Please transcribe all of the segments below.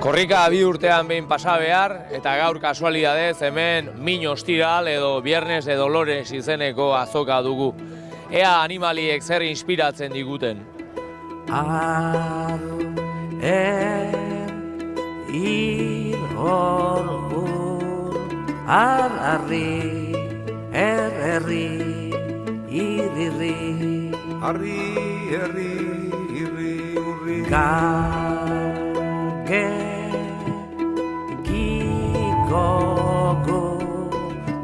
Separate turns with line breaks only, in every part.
Korrika 2 urtean behin pasa behar, eta gaur kasualidadez hemen Min Ostiral edo Viernes de Dolores izeneko azoka dugu. Ea animaliek zer inspiratzen diguten.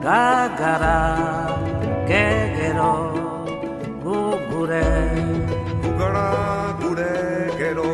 Gagara, gegero, gugure, gero.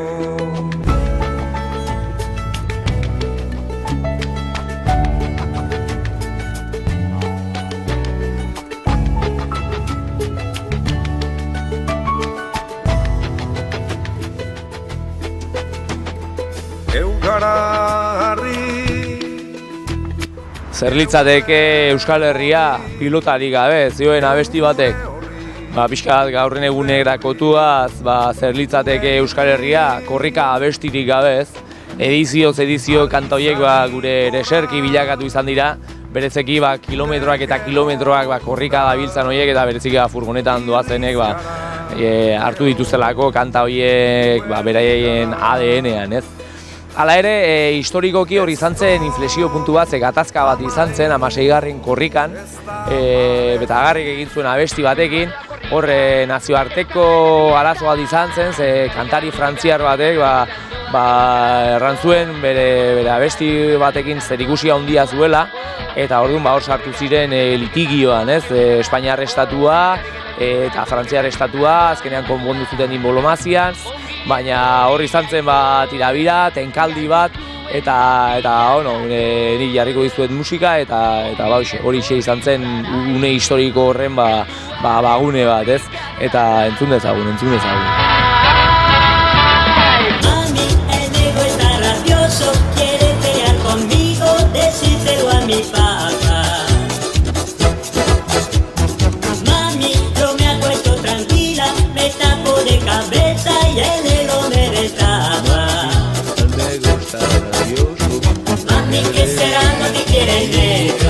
Zer litzateke Euskal Herria pilotari gabe, zioen abesti batek. Pixkat gaurren egunerakotuaz, zer litzateke Euskal Herria korrika abestirik gabez. Edizio kanta horiek gure ereserki bilakatu izan dira, berezeki kilometroak eta kilometroak korrika dabiltzan horiek eta bereziki furgonetan doazenek hartu dituztelako kanta horiek beraien ADN-ean, ez? Hala ere, historikoki hori izan zen inflexio puntu bat, gatazka bat izan zen 16. korrikan, betagarrik egin zuen abesti batekin, hor nazioarteko arazo bat izan zen, kantari frantziar batek erran zuen bere abesti batekin zerikusia handia zuela, eta orduan hor sartu ziren litigioan, Espainiar estatua eta Frantziar estatua, azkenean konpondu zuten inbolomazian, baina hor izan zen tirabira, tenkaldi bat, eta ni jarriko dizuet musika, eta hori izan zen une historiko horren gune bat, ez? Eta entzun dezagun.
Mami, el ego está rabioso, quiere pelear conmigo, decírselo a mi papá. Mami, yo me acuesto tranquila, me tapo de cabeza y el ego me destapa. Mami, ¿qué será lo que quiere el negro?